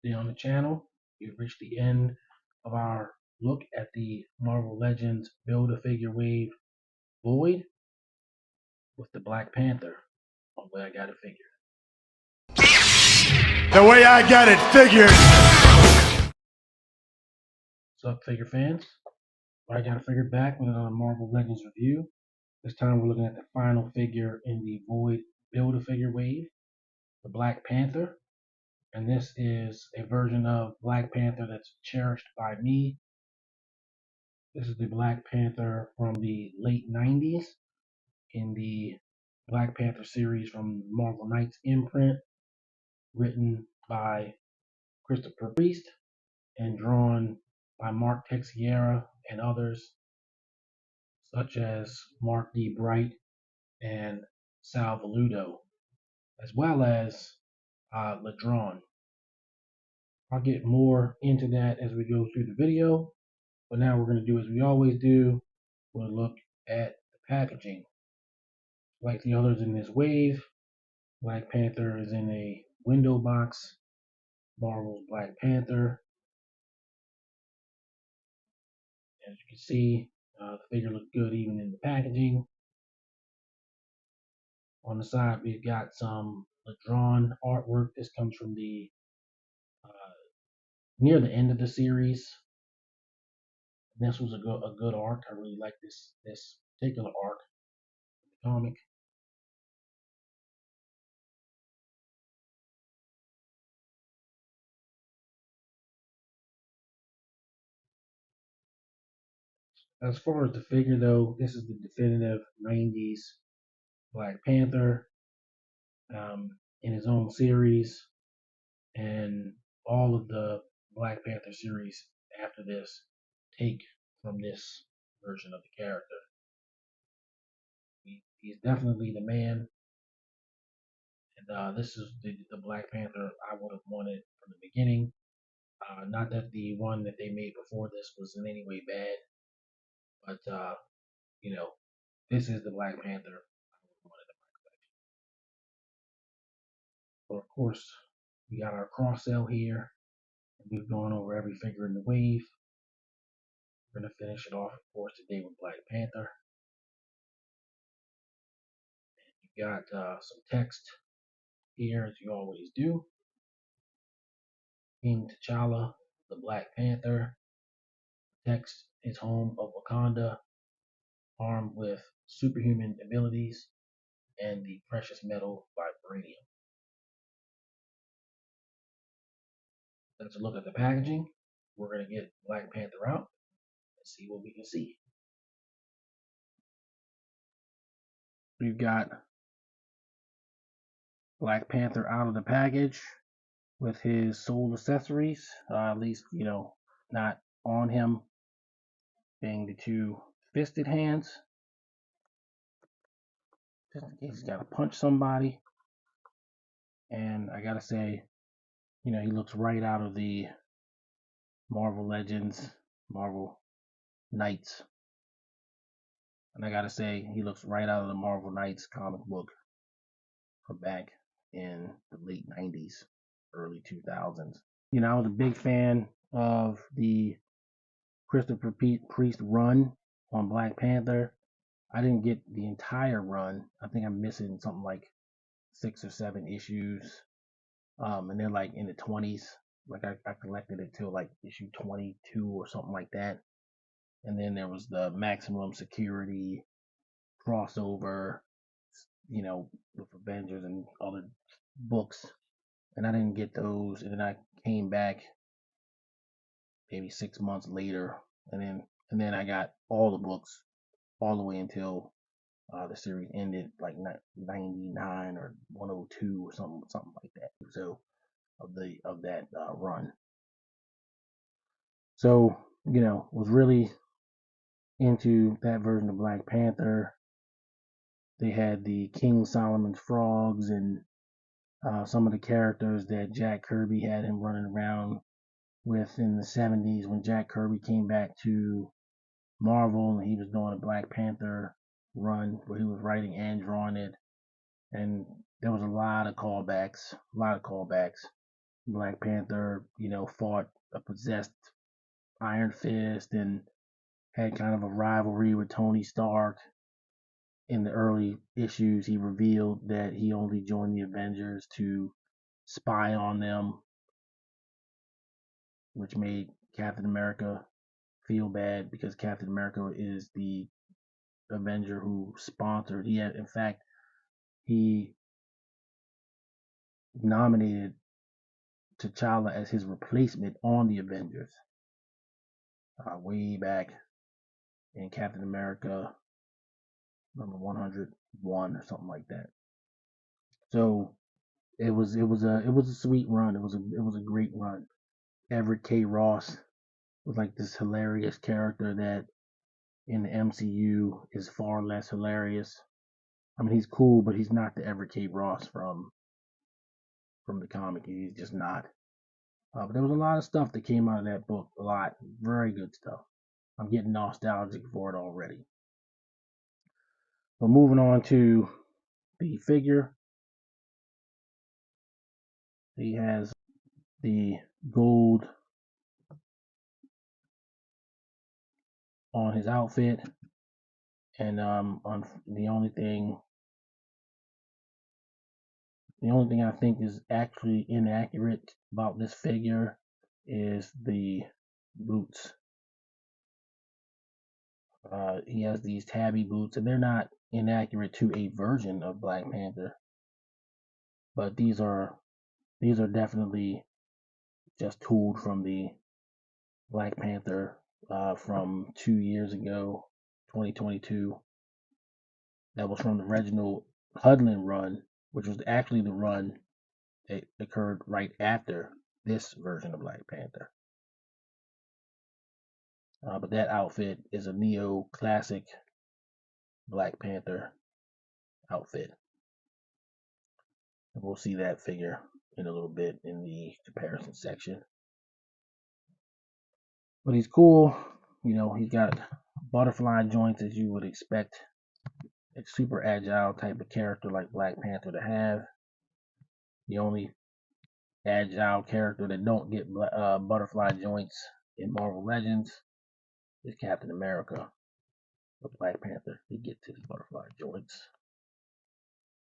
Today on the channel, we've reached the end of our look at the Marvel Legends Build-A-Figure Wave Void with the Black Panther on the way I got it figured. The way I got it figured. What's up, figure fans? I got it figured back with another Marvel Legends review. This time we're looking at the final figure in the Void Build-A-Figure Wave, the Black Panther. And this is a version of Black Panther that's cherished by me. This is the Black Panther from the late 90s in the Black Panther series from Marvel Knights imprint, written by Christopher Priest and drawn by Mark Texeira and others such as Mark D. Bright and Sal Velluto, as well as Ladron. I'll get more into that as we go through the video, but now we're going to do as we always do. We'll look at the packaging. Like the others in this wave, Black Panther is in a window box, Marvel's Black Panther. As you can see, the figure looks good even in the packaging. On the side, we've got some drawn artwork. This comes from the near the end of the series. This was a good arc. I really like this particular arc in the comic. As far as the figure though, this is the definitive 90s Black Panther in his own series, and all of the Black Panther series after this take from this version of the character. He's definitely the man, and this is the Black Panther I would have wanted from the beginning. Not that the one that they made before this was in any way bad, but you know, this is the Black Panther I would have wanted in my collection. But of course, we got our cross sell here. We've gone over every figure in the wave. We're gonna finish it off, of course, today with Black Panther. You got some text here, as you always do. King T'Challa, the Black Panther, protects his home of Wakanda, armed with superhuman abilities and the precious metal vibranium. Let's look at the packaging. We're going to get Black Panther out and see what we can see. We've got Black Panther out of the package with his soul accessories, at least, not on him, being the two fisted hands, just in case he's got to punch somebody. And I gotta say, he looks right out of the Marvel Legends, Marvel Knights. And I gotta say, he looks right out of the Marvel Knights comic book from back in the late 90s, early 2000s. I was a big fan of the Christopher Priest run on Black Panther. I didn't get the entire run. I think I'm missing something like 6 or 7 issues. And they're like in the 20s. Like I collected it till like issue 22 or something like that. And then there was the Maximum Security crossover, with Avengers and other books. And I didn't get those. And then I came back maybe 6 months later, and then I got all the books all the way until the series ended, like 99 or 102 or something like that. So of that run. So was really into that version of Black Panther. They had the King Solomon's frogs and some of the characters that Jack Kirby had him running around with in the 70s when Jack Kirby came back to Marvel and he was doing a Black Panther run where he was writing and drawing it. And there was a lot of callbacks. Black Panther, fought a possessed Iron Fist and had kind of a rivalry with Tony Stark. In the early issues, he revealed that he only joined the Avengers to spy on them, which made Captain America feel bad because Captain America is the Avenger who sponsored. In fact, he nominated T'Challa as his replacement on the Avengers way back in Captain America number 101 or something like that. So it was a sweet run. It was a great run. Everett K. Ross was like this hilarious character that in the MCU is far less hilarious. I mean, he's cool, but he's not the Everett K. Ross from the comic. He's just not. But there was a lot of stuff that came out of that book. A lot, very good stuff. I'm getting nostalgic for it already. But moving on to the figure, he has the gold on his outfit, and on the only thing I think is actually inaccurate about this figure is the boots. He has these tabby boots, and they're not inaccurate to a version of Black Panther, but these are definitely just tooled from the Black Panther from 2 years ago, 2022. That was from the Reginald Hudlin run, which was actually the run that occurred right after this version of Black Panther. But that outfit is a neo-classic Black Panther outfit. And we'll see that figure in a little bit in the comparison section. But he's cool. He's got butterfly joints as you would expect a super agile type of character like Black Panther to have. The only agile character that don't get butterfly joints in Marvel Legends is Captain America. But Black Panther, he gets his butterfly joints.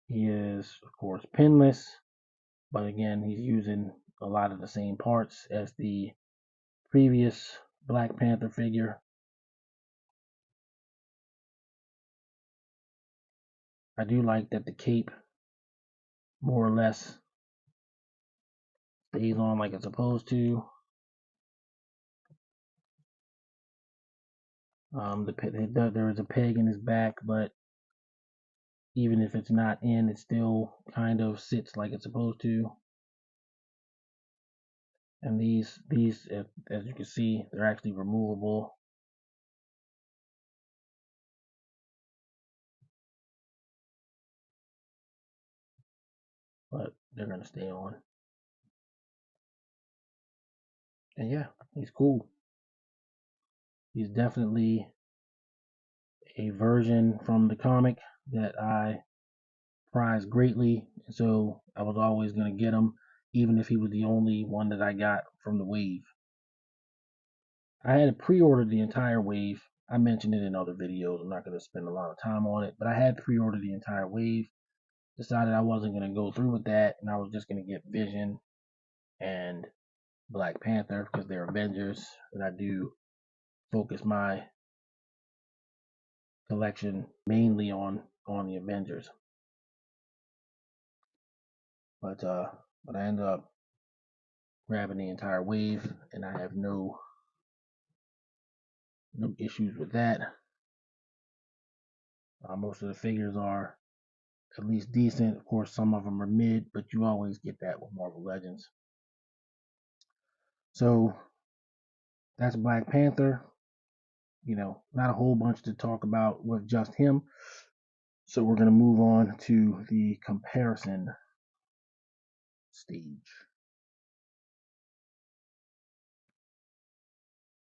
He is, of course, pinless, but again, he's using a lot of the same parts as the previous Black Panther figure. I do like that the cape more or less stays on like it's supposed to. There is a peg in his back, but even if it's not in, it still kind of sits like it's supposed to. And these, as you can see, they're actually removable. But they're gonna stay on. And yeah, he's cool. He's definitely a version from the comic that I prize greatly. So I was always gonna get him, even if he was the only one that I got from the wave. I had pre-ordered the entire wave. I mentioned it in other videos. I'm not going to spend a lot of time on it, but I had pre-ordered the entire wave. Decided I wasn't going to go through with that, and I was just going to get Vision and Black Panther because they're Avengers, and I do focus my collection mainly on the Avengers. But I ended up grabbing the entire wave, and I have no issues with that. Most of the figures are at least decent. Of course, some of them are mid, but you always get that with Marvel Legends. So that's Black Panther. Not a whole bunch to talk about with just him. So we're going to move on to the comparison stage.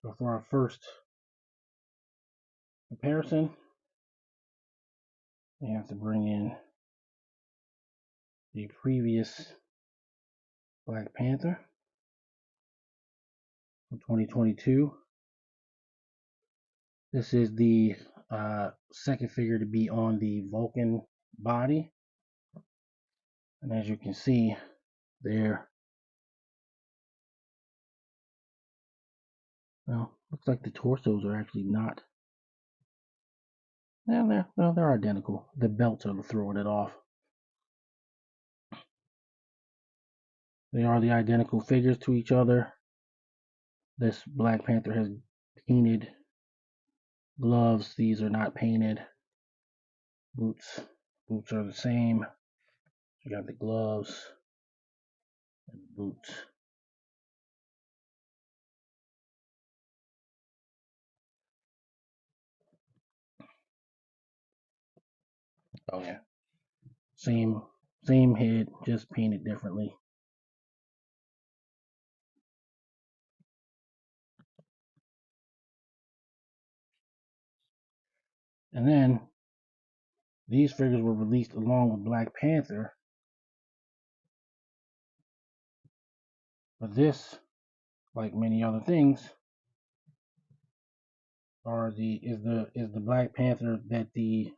So for our first comparison, we have to bring in the previous Black Panther from 2022. This is the second figure to be on the Vulcan body. And as you can see there, well, looks like the torsos are actually not. Yeah, they're identical. The belts are throwing it off. They are the identical figures to each other. This Black Panther has painted gloves. These are not painted. Boots are the same. You got the gloves and the boots. Oh yeah, same head, just painted differently. And then these figures were released along with Black Panther. But this, like many other things, is the Black Panther that the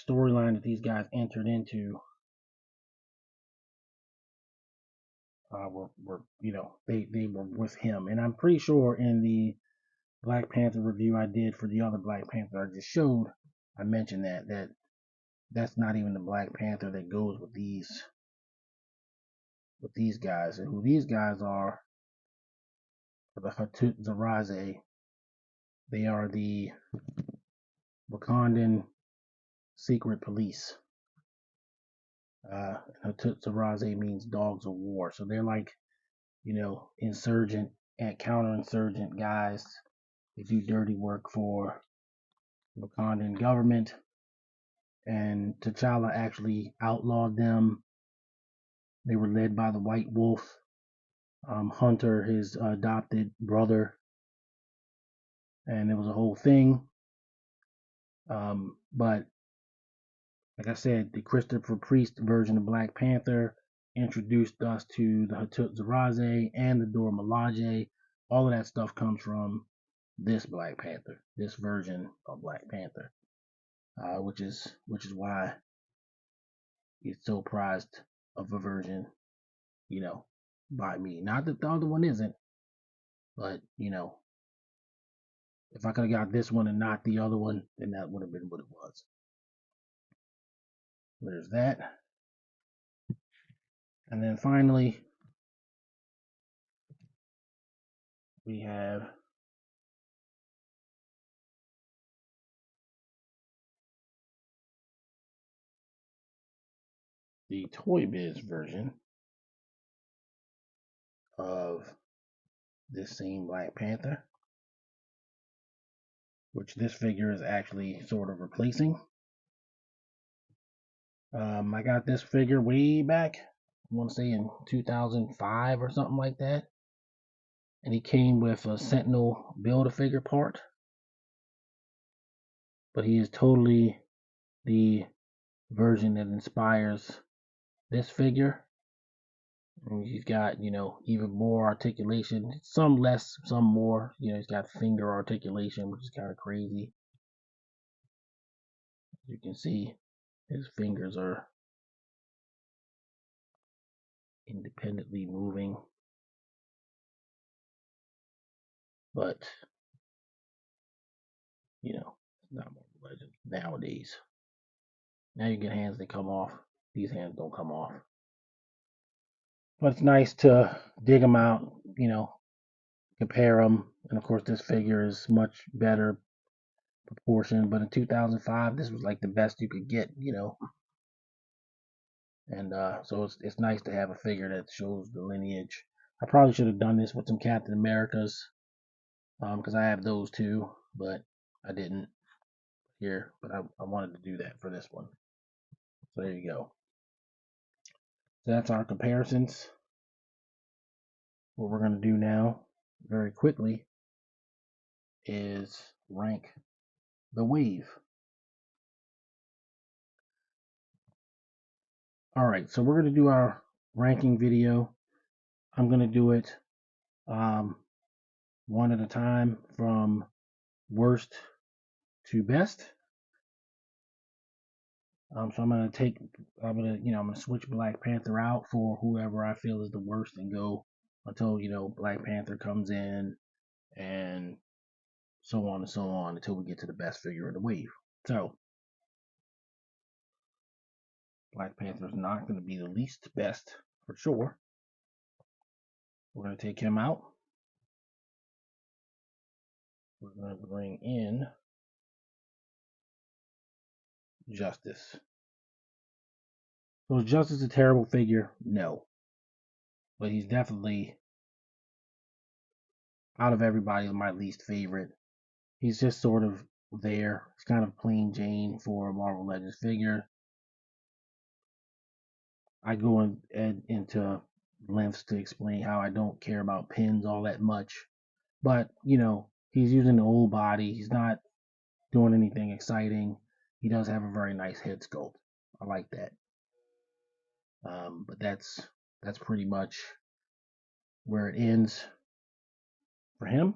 storyline that these guys entered into were they were with him. And I'm pretty sure in the Black Panther review I did for the other Black Panther I just showed, I mentioned that's not even the Black Panther that goes with these guys. And who these guys are the Hatut Zaraze. They are the Wakandan secret police. Hatut Zaraze means dogs of war. So they're like, insurgent and counterinsurgent guys. They do dirty work for the Wakandan government. And T'Challa actually outlawed them. They were led by the White Wolf, Hunter, his adopted brother, and it was a whole thing. But like I said, the Christopher Priest version of Black Panther introduced us to the Hatut Zaraze and the Dora Milaje. All of that stuff comes from this Black Panther, this version of Black Panther, which is why it's so prized of a version, by me. Not that the other one isn't, but if I could have got this one and not the other one, then that would have been what it was. There's that. And then finally, we have the Toy Biz version of this same Black Panther, which this figure is actually sort of replacing. I got this figure way back, I want to say in 2005 or something like that. And he came with a Sentinel Build-A-Figure part. But he is totally the version that inspires this figure. And he's got, even more articulation. Some less, some more. He's got finger articulation, which is kind of crazy. As you can see, his fingers are independently moving. But, it's not more legend nowadays. Now you get hands that come off. These hands don't come off. But it's nice to dig them out, compare them. And of course, this figure is much better proportion. But in 2005, this was like the best you could get, And so it's nice to have a figure that shows the lineage. I probably should have done this with some Captain Americas, because I have those too, but I didn't here. But I wanted to do that for this one. So there you go. So that's our comparisons. What we're going to do now, very quickly, is rank the wave. All right, so we're going to do our ranking video. I'm going to do it one at a time from worst to best. So I'm going to switch Black Panther out for whoever I feel is the worst and go until, Black Panther comes in and so on and so on until we get to the best figure of the wave. So Black Panther is not going to be the least best for sure. We're going to take him out. We're going to bring in Justice. So is Justice a terrible figure? No. But he's definitely, out of everybody, my least favorite. He's just sort of there. It's kind of plain Jane for a Marvel Legends figure. I go into lengths to explain how I don't care about pins all that much. But, he's using the old body. He's not doing anything exciting. He does have a very nice head sculpt. I like that. But that's pretty much where it ends for him.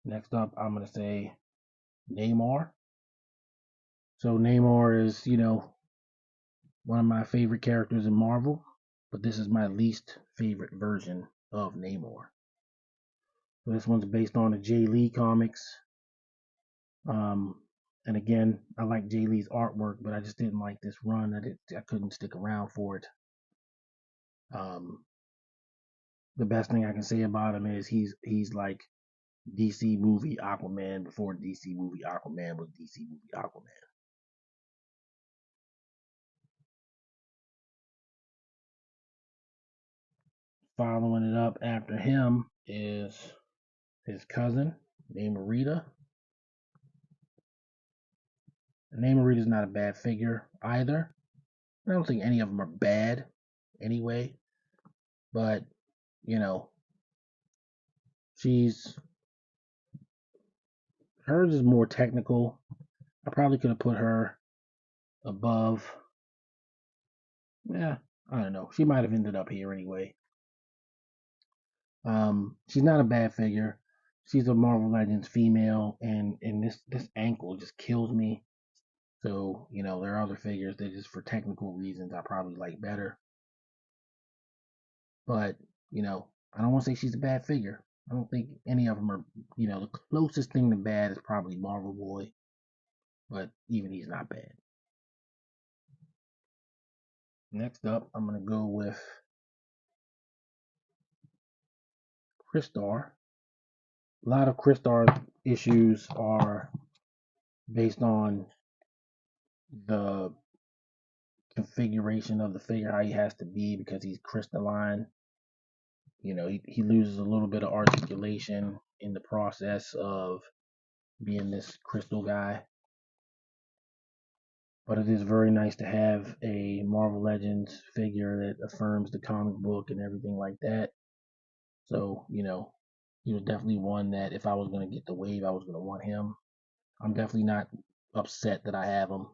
Next up, I'm going to say Namor. So Namor is, one of my favorite characters in Marvel, but this is my least favorite version of Namor. So this one's based on the Jay Lee comics. And again, I like Jay Lee's artwork, but I just didn't like this run. I couldn't stick around for it. The best thing I can say about him is he's like DC movie Aquaman before DC movie Aquaman was DC movie Aquaman. Following it up after him is his cousin, Namorita. Namorita's not a bad figure either. I don't think any of them are bad anyway. But, hers is more technical. I probably could have put her above. Yeah, I don't know. She might have ended up here anyway. She's not a bad figure. She's a Marvel Legends female, and this ankle just kills me. So, there are other figures that just for technical reasons I probably like better. But, I don't want to say she's a bad figure. I don't think any of them are, the closest thing to bad is probably Marvel Boy. But even he's not bad. Next up, I'm going to go with Crystar. A lot of Crystar issues are based on the configuration of the figure, how he has to be because he's crystalline. He loses a little bit of articulation in the process of being this crystal guy. But it is very nice to have a Marvel Legends figure that affirms the comic book and everything like that. So, he was definitely one that if I was going to get the wave, I was going to want him. I'm definitely not upset that I have him.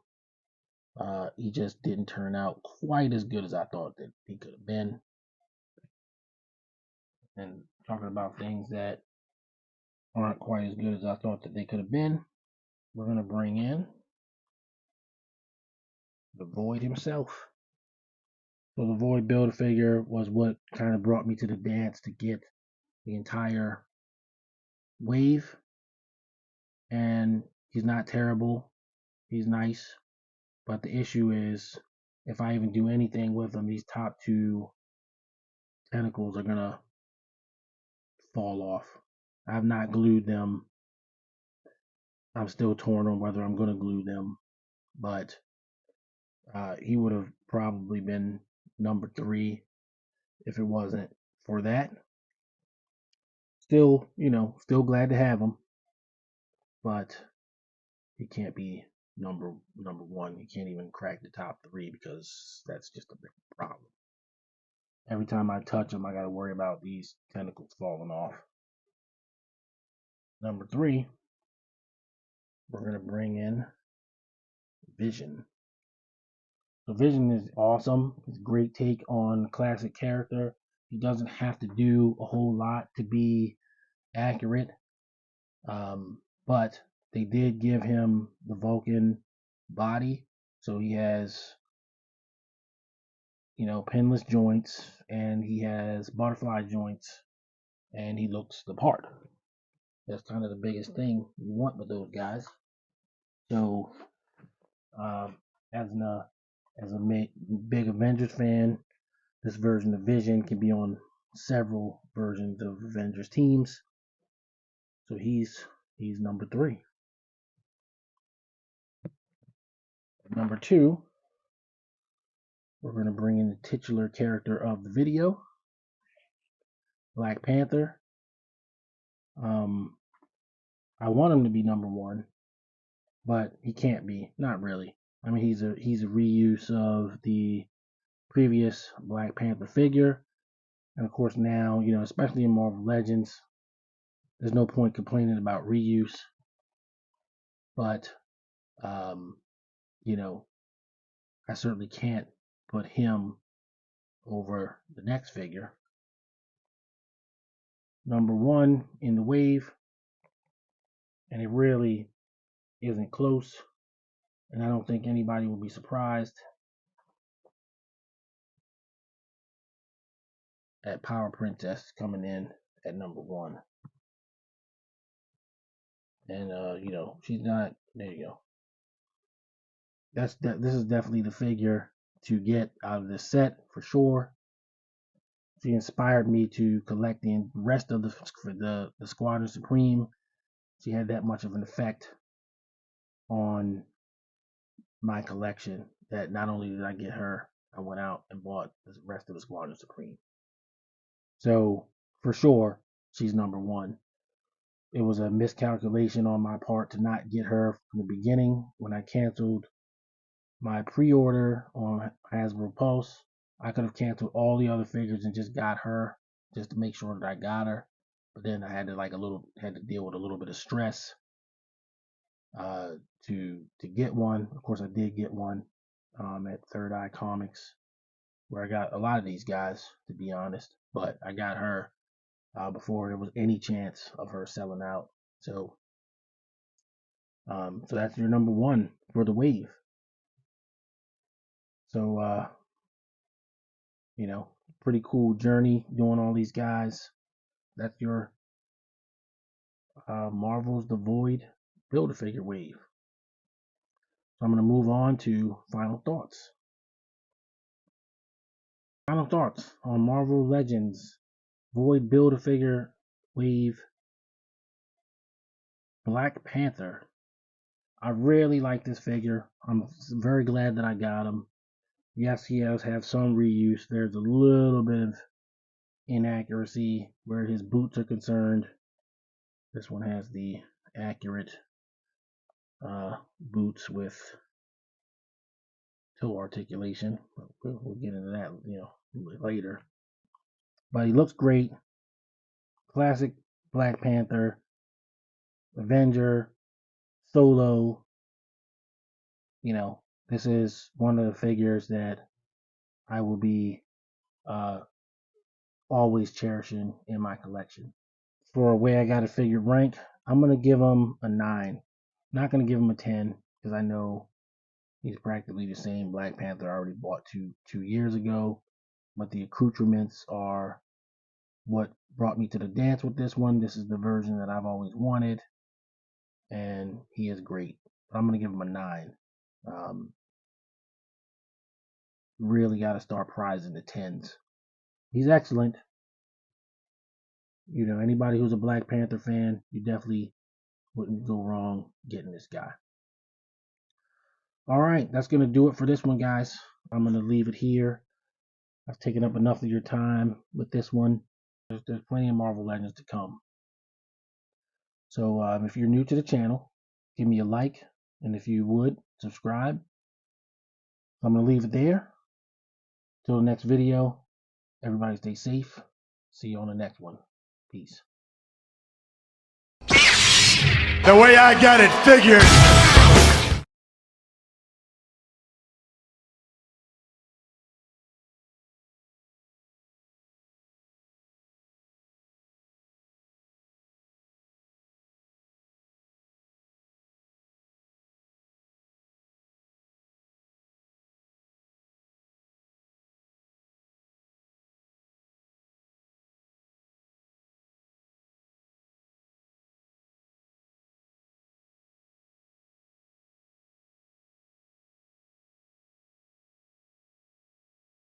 He just didn't turn out quite as good as I thought that he could have been. And talking about things that aren't quite as good as I thought that they could have been, we're going to bring in the Void himself. So the Void Build-A-Figure was what kind of brought me to the dance to get the entire wave. And he's not terrible. He's nice. But the issue is, if I even do anything with him, these top two tentacles are going to fall off. I've not glued them. I'm still torn on whether I'm going to glue them. But he would have probably been number 3 if it wasn't for that. Still, still glad to have him. But he can't be number 1. He can't even crack the top 3 because that's just a big problem. Every time I touch him, I got to worry about these tentacles falling off. Number 3, we're going to bring in Vision. The Vision is awesome. It's a great take on classic character. He doesn't have to do a whole lot to be accurate. But they did give him the Vulcan body, so he has, pinless joints, and he has butterfly joints, and he looks the part. That's kind of the biggest thing you want with those guys. So, as a big Avengers fan, this version of Vision can be on several versions of Avengers teams. So he's number 3. Number 2, we're going to bring in the titular character of the video, Black Panther. I want him to be number 1, but he can't be. Not really. I mean, he's a reuse of the previous Black Panther figure, and of course now, especially in Marvel Legends, there's no point complaining about reuse. But I certainly can't put him over the next figure. Number 1 in the wave, and it really isn't close, and I don't think anybody will be surprised at Power Princess coming in at number 1. And she's not. There you go. This is definitely the figure to get out of this set for sure. She inspired me to collect the rest of the Squadron Supreme. She had that much of an effect on my collection that not only did I get her, I went out and bought the rest of the Squadron Supreme. So for sure, she's number 1. It was a miscalculation on my part to not get her from the beginning. When I canceled my pre-order on Hasbro Pulse, I could have canceled all the other figures and just got her, just to make sure that I got her. But then I had to deal with a little bit of stress to get one. Of course, I did get one at Third Eye Comics, where I got a lot of these guys, to be honest. But I got her before there was any chance of her selling out. So that's your number 1 for the wave. So pretty cool journey doing all these guys. That's your Marvel's The Void Build-A-Figure wave. So I'm going to move on to final thoughts. Final thoughts on Marvel Legends Void Build-A-Figure wave Black Panther. I really like this figure. I'm very glad that I got him. Yes, he does have some reuse. There's a little bit of inaccuracy where his boots are concerned. This one has the accurate boots with toe articulation. We'll get into that, later. But he looks great. Classic Black Panther, Avenger, Solo. This is one of the figures that I will be always cherishing in my collection. For a way I got a figure rank, I'm going to give him a 9. Not going to give him a 10 because I know he's practically the same Black Panther I already bought two years ago. But the accoutrements are what brought me to the dance with this one. This is the version that I've always wanted, and he is great. But I'm going to give him a 9. Really got to start prizing the 10s. He's excellent. Anybody who's a Black Panther fan, you definitely wouldn't go wrong getting this guy. All right, that's going to do it for this one, guys. I'm going to leave it here. I've taken up enough of your time with this one. There's plenty of Marvel Legends to come. So if you're new to the channel, give me a like, and if you would, subscribe. I'm going to leave it there. Till the next video, everybody stay safe. See you on the next one. Peace. The way I got it figured.